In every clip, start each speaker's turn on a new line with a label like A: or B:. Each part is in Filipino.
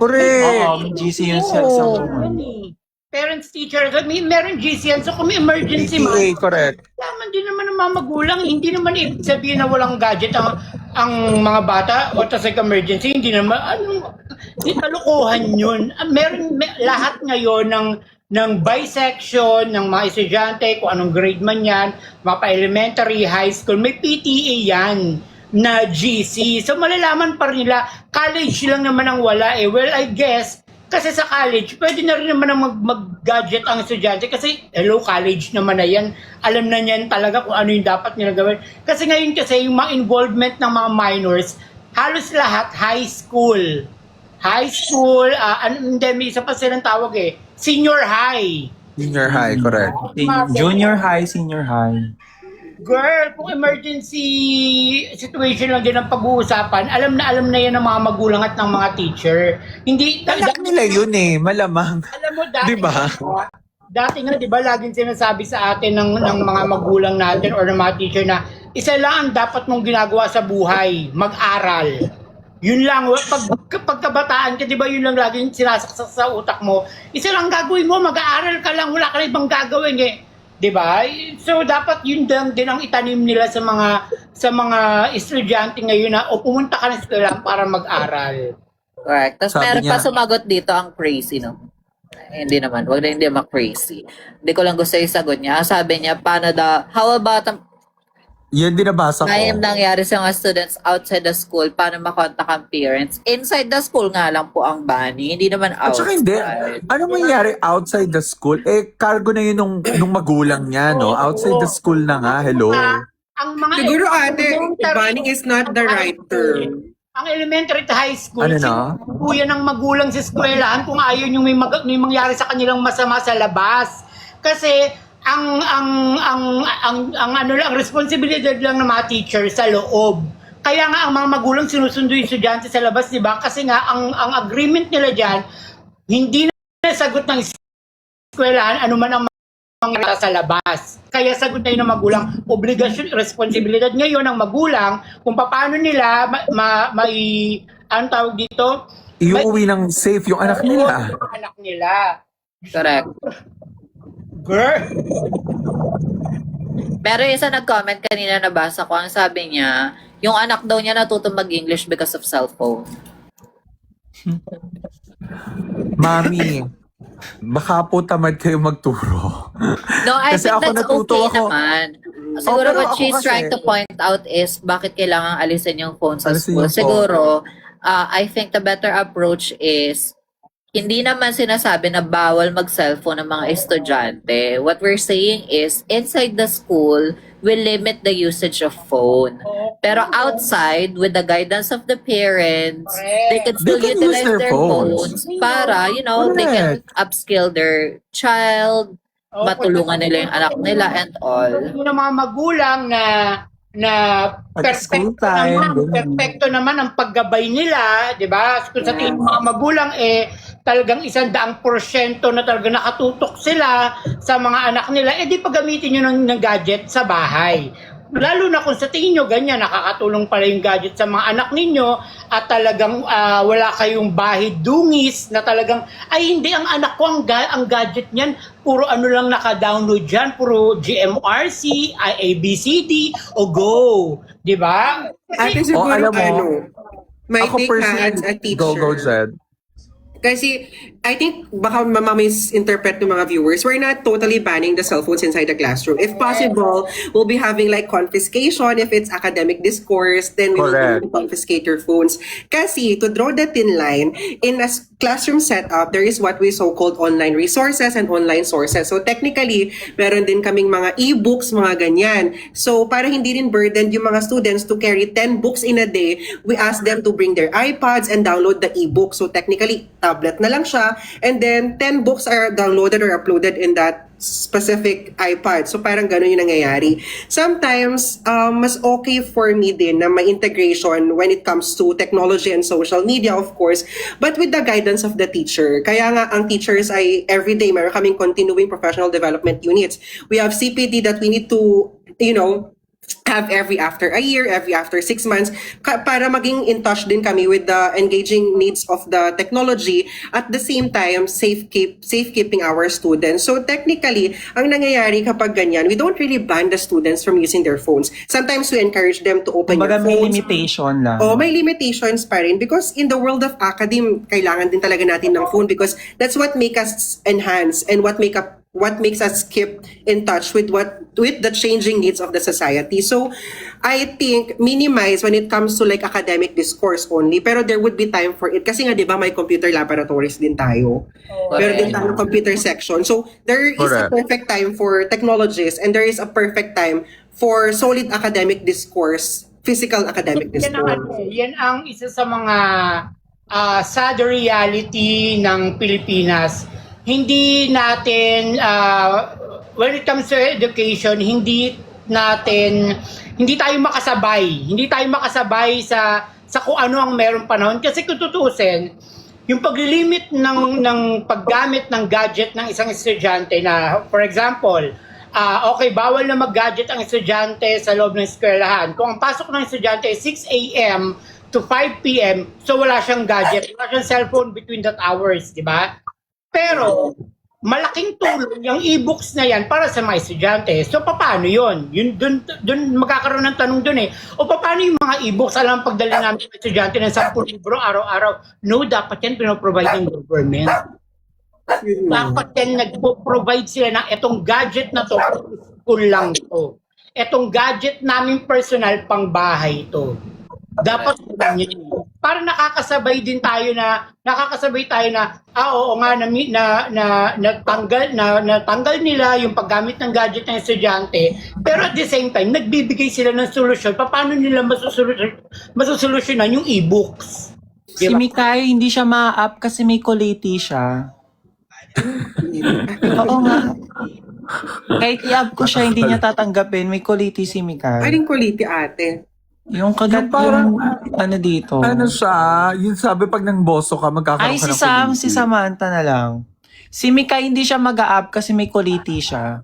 A: Correct.
B: May GC yun sa isang
C: Yan eh. Parents, teacher, meron GC yan. So kung may emergency
A: PTA,
C: man,
A: correct.
C: tama din naman ng mga magulang. Hindi naman ibig sabihin na walang gadget ang mga bata o tas like emergency. Hindi naman, di kalukuhan yun. Lahat ngayon ng bisection, ng mga estudyante, kung anong grade man yan, mapa-elementary, high school, may PTA yan na GC. So malalaman pa rin nila, college lang naman ang wala eh. Well, I guess, kasi sa college, pwede na rin naman mag-gadget ang estudyante kasi hello, college naman na yan. Alam na niyan talaga kung ano yung dapat nila gawin. Kasi ngayon kasi yung mga involvement ng mga minors, halos lahat high school. High school, hindi, may isa pa silang tawag eh, senior high.
A: Senior high, correct.
B: Junior high, senior high.
C: Girl, kung emergency situation lang din ang pag-uusapan, alam na yan ng mga magulang at ng mga teacher. Hindi,
A: Anak nila yun eh, malamang.
C: alam mo, dati,
A: Diba?
C: dati nga, di ba, laging sinasabi sa atin ng mga magulang natin or ng mga teacher na isa lang ang dapat mong ginagawa sa buhay, mag-aral. Yun lang, pagkabataan ka, di ba, yun lang laging sinasaksak sa utak mo. Isa lang gagawin mo, mag-aaral ka lang, wala ka na ibang gagawin eh. 'Di ba? So dapat yun din ang itanim nila sa mga estudyante ngayon na pumunta ka ng eskwela para mag-aral.
D: Correct. Tapos
A: Sabi
D: meron pa
A: niya-
D: sumagot dito ang crazy, no? Hindi naman. Wag na hindi crazy. Hindi ko lang gusto yung sagot niya. Sabi niya, how about
A: Yan din nabasa ko.
D: Ngayon nangyari sa mga students outside the school, paano makontak ang parents? Inside the school nga lang po ang banning, hindi naman
A: At saka hindi,
D: outside.
A: ano mangyari outside the school? Eh, cargo na yun nung magulang niya, no? Outside the school na nga, hello.
C: Ang mga
E: Siguro ate,
C: elementary-
E: banning is not the right term.
C: Ang elementary at high school,
A: Ano na?
C: kuya ng magulang sa eskwelahan kung ayaw yung may mangyari sa kanilang masama sa labas. Kasi ang ano lang, responsibilidad lang ng mga teacher sa loob. Kaya nga ang mga magulang sinusundo yung estudyante sa labas, di ba? Kasi nga ang agreement nila diyan, hindi na sagot ng eskwelahan anuman ang mga sa labas. Kaya sagot na yun ng magulang, obligasyon, responsibilidad ngayon ng magulang kung paano nila ang tawag dito,
A: Iuwi ng safe yung anak nila.
C: yung anak nila.
D: Correct.
C: Girl,
D: Pero isa nag-comment kanina, nabasa ko, ang sabi niya, yung anak daw niya natuto mag-English because of cellphone.
A: Mami, baka po tamad kayo magturo.
D: No, I
A: Kasi
D: think
A: ako
D: that's
A: natuto
D: okay
A: ako.
D: naman. Siguro
A: pero
D: what
A: ako
D: she's
A: kasi-
D: trying to point out is bakit kailangan alisin yung phone sa
A: Alisin
D: school.
A: yung phone.
D: Siguro, I think the better approach is hindi naman sinasabi na bawal mag-cellphone ng mga estudyante. What we're saying is, inside the school, we limit the usage of phone. Pero outside, with the guidance of the parents, they can still
A: They can use
D: utilize
A: their
D: their
A: phones.
D: phones para, they can upskill their child, matulungan nila yung anak nila and all.
C: yung mga magulang na
A: At school time, ganun.
C: perfecto naman ang paggabay nila, 'di ba? Kung sa tingin ng mga magulang talagang 100% na talaga nakatutok sila sa mga anak nila, di pagamitin niyo ng gadget sa bahay. Lalo na kung sa tingin nyo ganyan, nakakatulong pala yung gadget sa mga anak ninyo at talagang wala kayong bahid dungis na talagang, ay hindi, ang anak ko, ang gadget niyan, puro ano lang naka-download dyan, puro GMRC, ABCD, o Go. Di ba?
E: Ate,
A: Oh,
E: siguro
A: alam mo,
E: my
A: ako
E: take as a
A: personally,
E: teacher.
A: go, Zed.
E: Kasi I think baka mamisinterpret ng mga viewers, we're not totally banning the cell phones inside the classroom. If possible, we'll be having like confiscation. If it's academic discourse, then we
A: Correct.
E: will confiscate your phones. Kasi to draw the thin line, in a classroom setup, there is what we so-called online resources and online sources. So technically, meron din kaming mga e-books, mga ganyan. So para hindi rin burdened yung mga students to carry 10 books in a day, we ask them to bring their iPads and download the e-book. So technically, tablet na lang siya. And then, 10 books are downloaded or uploaded in that specific iPad. So, parang ganun yung nangyayari. Sometimes, mas okay for me din na may integration when it comes to technology and social media, of course, but with the guidance of the teacher. Kaya nga, ang teachers ay everyday, meron kaming continuing professional development units. We have CPD that we need to, have every after a year, every after 6 months, para maging in touch din kami with the engaging needs of the technology, at the same time, safekeeping our students. So technically, ang nangyayari kapag ganyan, we don't really ban the students from using their phones. Sometimes we encourage them to open
B: Kumbaga
E: your
B: may
E: phones.
B: limitation lang.
E: Oh, may limitations pa rin because in the world of academe, kailangan din talaga natin ng phone because that's what make us enhance and what makes us keep in touch with the changing needs of the society. So I think minimize when it comes to like academic discourse only, pero there would be time for it kasi nga 'di ba may computer laboratories din tayo. Pero din tayo computer section. So there is a
A: Correct.
E: perfect time for technologies and there is a perfect time for solid academic discourse, physical academic discourse.
C: Yan ang isa sa mga sad reality ng Pilipinas. Hindi natin, when it comes to education, hindi tayo makasabay. Hindi tayo makasabay sa kung ano ang merong panahon. Kasi kung tutuusin, yung paglilimit ng paggamit ng gadget ng isang estudyante na, for example, okay, bawal na mag-gadget ang estudyante sa loob ng eskwelahan. Kung ang pasok ng estudyante ay 6 a.m. to 5 p.m., so wala siyang gadget, wala siyang cellphone between that hours, di ba? Pero, malaking tulong yung e-books na yan para sa mga estudyante. So, paano yun? Dun magkakaroon ng tanong dun eh. O paano yung mga e-books? Alam, pagdala namin sa estudyante ng 10 libro araw-araw. No, dapat yan pinoprovide ng government. Dapat yan nagpo-provide sila ng etong gadget na to, school lang to. Etong gadget namin personal pang bahay to. Dapat yun. Para nakakasabay tayo na oo nga natanggal nila yung paggamit ng gadget ng estudyante, pero at the same time nagbibigay sila ng solusyon paano nila masusolusyonan yung e-books.
B: Si Mikay, hindi siya ma-up kasi may kuliti siya. Oo nga. Kahit i-up ko siya, hindi niya tatanggapin. May kuliti si Mikay.
E: Aling kuliti ate.
B: Yung kagat
A: Yung parang-
B: yung ano dito.
A: Ano siya, yun sabi pag nang boso ka, magkakaroon
B: Ay,
A: ka
B: si
A: ng
B: Sam,
A: community.
B: si Samantha na lang. Si Mikay hindi siya mag-a-up kasi may kuliti siya.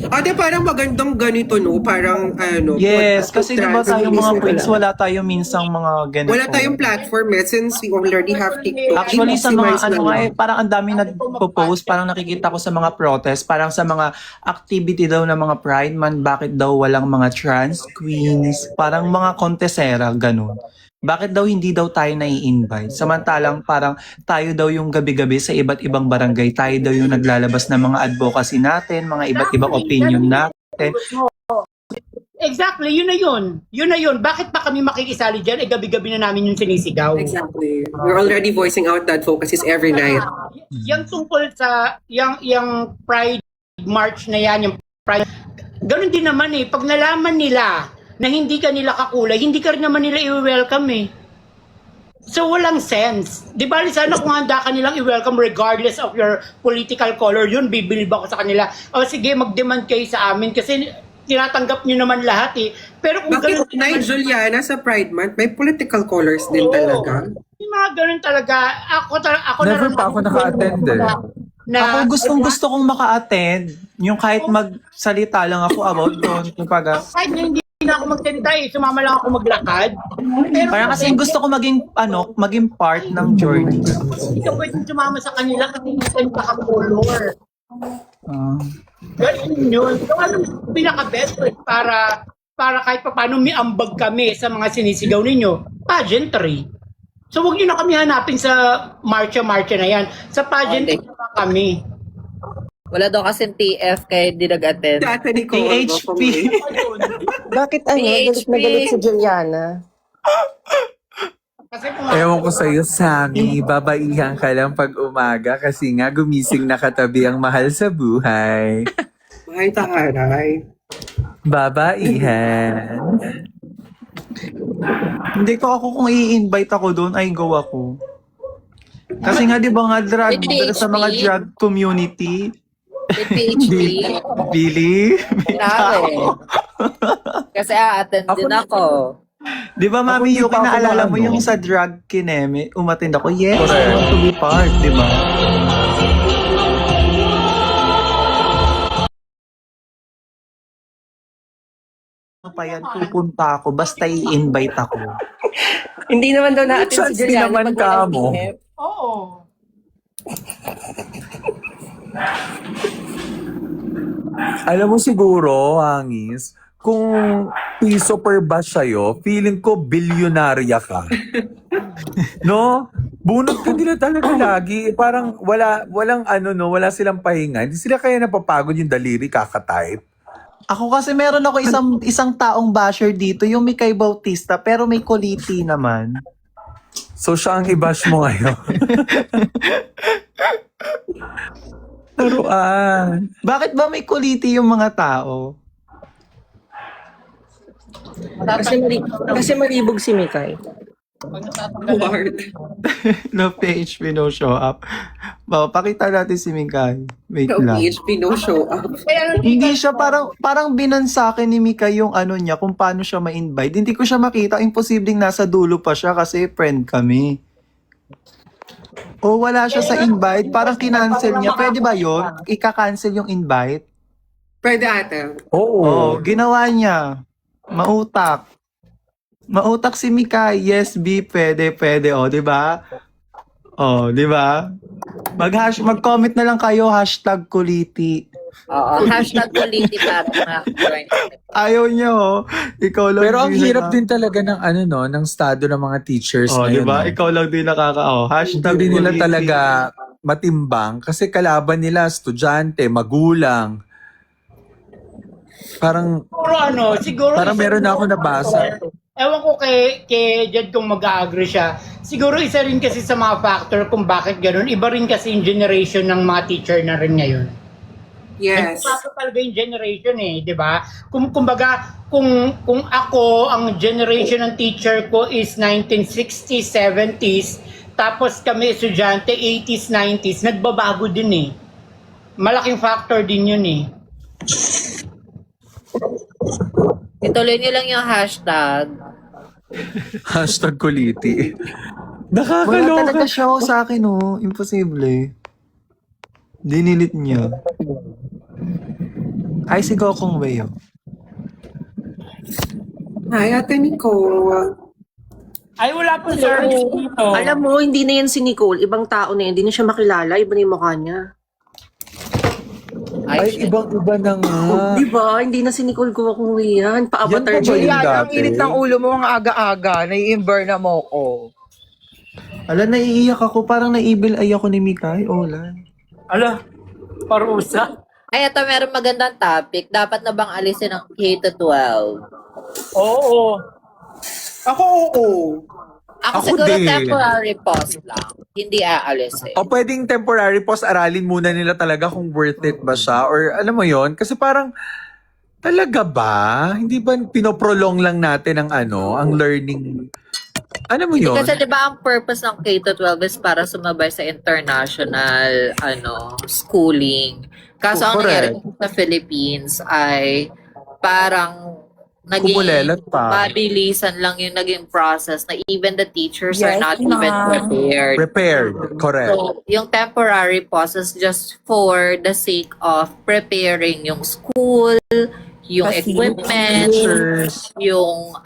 E: Ate, parang magandang ganito, no? Parang, ano.
B: Yes, kasi diba tayong mga friends,
E: wala.
B: wala tayong minsang mga ganito.
E: Wala tayong platform eh, since we already have TikTok.
B: Actually, sa mga
E: I-maximize
B: ano
E: na
B: nga
E: lang.
B: eh, parang ang dami nagpo-post, parang nakikita ko sa mga protest, parang sa mga activity daw ng mga Pride Month, bakit daw walang mga trans queens, parang mga kontesera, ganun. Bakit daw hindi daw tayo nai-invite? Samantalang parang tayo daw yung gabi-gabi sa iba't ibang barangay, tayo daw yung naglalabas ng mga advocacy natin, mga iba't ibang opinion natin.
C: Exactly, yun na yun. Yun na yun. Bakit pa kami makikisali dyan? Gabi-gabi na namin yung sinisigaw.
E: Exactly. We're already voicing out that focuses every night.
C: Yung tungkol sa yung Pride March na yan, yung Pride, ganun din naman eh. Pag nalaman nila na hindi ka nila kakulay, hindi ka rin naman nila i-welcome eh. So walang sense. Di ba, sana kung handa ka nilang i-welcome regardless of your political color, yun, bibilib ako sa kanila. O sige, mag-demand kayo sa amin kasi tinatanggap nyo naman lahat eh. Pero kung ganun
E: Bakit, Nay Juliana, sa Pride Month, may political colors din talaga.
C: yung mga ganun talaga, ako
A: Never pa ako naka-attend eh.
B: Ako gusto kong maka-attend, yung kahit magsalita lang ako about doon, yung pag
C: kahit na hindi na ako magsalita eh, sumama lang ako maglakad. Pero
B: parang kasi gusto ko maging part ng journey.
C: hindi ka pwedeng sumama sa kanila kasi hindi ka nakakolor. Ganun yun. So ano pinaka-best way para kahit pa paano may ambag kami sa mga sinisigaw ninyo? Pageantry. So huwag nyo na kami hanapin sa marcha-marcha na yan. Sa pageantry na kami.
D: Wala daw kasi TF kaya hindi nag-attend.
E: Dati ni Cole,
B: THP.
F: Bakit galit na galit si Juliana?
C: Kasi kung
A: Ewan ko sa'yo, Sammy, babaihan ka lang pag umaga kasi nga gumising na katabi ang mahal sa buhay.
E: Ay, taharay.
A: Babaihan.
B: Hindi ko ako kung i-invite ako doon, ay go ako. Kasi nga di ba nga drag
D: With
B: sa mga
D: PHP?
B: drag community,
D: With PHP.
B: Billy,
D: Grabe. Kasi attend din ako.
B: di ba Mami
A: hindi
B: Yuki,
A: pa ako
B: naalala mo
A: ano.
B: yung sa drag kineme, umattend ako, yes, I
A: Correct.
B: want to be part, di ba? Ano pa yan, pupunta ako, basta i-invite ako.
F: Hindi naman daw natin si
A: Chance din
F: Juliana
A: naman
F: pag walang
A: kamo.
F: PF.
C: Oo.
A: Alam mo siguro, Hangis, kung piso per batch sa'yo, feeling ko bilyonarya ka. No? Bunot ka nila talaga lagi. Parang wala silang pahinga. Hindi sila kaya napapagod yung daliri kakatype.
B: Ako kasi meron ako isang taong basher dito, yung Mikay Bautista, pero may kuliti naman.
A: So siya ang i-bash mo ngayon. Taruan.
B: Bakit ba may kuliti yung mga tao?
F: Kasi maribog si Mikay.
E: Ward.
B: No PHP, no show up. Pakita natin si Mikay. Wait
E: No
B: lang.
E: PHP, no show up.
C: Kaya
B: Hindi siya parang binan sa akin ni Mika yung ano niya kung paano siya ma-invite. Hindi ko siya makita. Imposibleng nasa dulo pa siya kasi friend kami. O wala siya sa invite. Parang kinancel niya. Pwede ba yun? Ika-cancel yung invite?
E: Pwede ate.
A: Oo.
B: Oo, ginawa niya. Mautak. Mautak si Mika. Yes, B. Pwede. O, di ba? O, di ba? Mag-comment na lang kayo, #kuliti.
D: Oo, #kuliti para ma-join.
B: Ayaw niyo, oh. Ikaw lang.
A: Pero ang
B: din
A: hirap din talaga ng ng estado ng mga teachers
B: Oh, di
A: ngayon.
B: ba?
A: no?
B: Ikaw lang din
A: Hindi din nila talaga matimbang kasi kalaban nila estudyante, magulang. Parang
C: siguro
A: parang
C: isa
A: meron
C: rin-
A: na ako nabasa.
C: Ewan ko kay Jed kung mag-agree siya. Siguro isa rin kasi sa mga factor kung bakit ganun. Iba rin kasi yung generation ng mga teacher na rin ngayon.
E: Yes.
C: Nagbago talaga yung generation di ba? Kumbaga, kung ako, ang generation ng teacher ko is 1960s, 70s, tapos kami estudyante 80s, 90s, nagbabago din Malaking factor din yun
D: Ituloy niyo lang yung hashtag.
A: #kuliti.
B: Wala
A: Nakakaloka.
B: talaga siya sa akin, oh. Imposible. Dinilit niya. Ay, si Gokong Wei, oh.
E: Hi, Ate Nicole.
C: Ay, wala po service dito.
F: Alam mo, hindi na yan si Nicole. Ibang tao na yan. Hindi na siya makilala. Iba na yung mukha niya.
A: Ay, ibang-iba na nga.
F: Di ba? Hindi na si Nicole Guwakong yan. Pa-avatar
A: Yan ba
F: siya.
A: yun?
G: Juliana, ang
A: dati.
G: init ng ulo mo ang aga-aga. Nai-imber mo ko.
B: Ala, naiiyak ako. Parang naibil ay ako ni Mikay. Olan.
C: Ala, parusa.
D: Ay, ito meron magandang topic. Dapat na bang alisin ang K-12?
C: Oo.
E: Ako, oo.
D: Ako
A: Ako
D: siguro
A: din.
D: temporary pause lang. Hindi aalisin.
A: O pwedeng temporary pause, aralin muna nila talaga kung worth it ba siya. Or alam mo yon kasi parang, talaga ba? Hindi ba pinoprolong lang natin ang ang learning? Ano mo yun?
D: Kasi 'di ba ang purpose ng K-12 is para sumabay sa international schooling. Kaso ang nangyari sa Philippines ay parang naging
A: Kumulelat pa.
D: mabilisan lang yung naging process na even the teachers are
G: Yes,
D: not even prepared.
A: Prepared. Correct.
D: So, yung temporary process just for the sake of preparing yung school, yung equipment, yung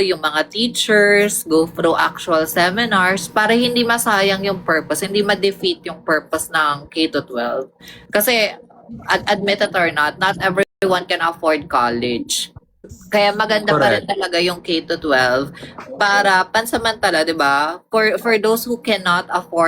D: yung mga teachers, go through actual seminars para hindi masayang yung purpose, hindi ma-defeat yung purpose ng K-12. Kasi, admit it or not everyone can afford college. Kaya maganda pa rin talaga yung K-12 para pansamantala, 'di ba? For those who cannot afford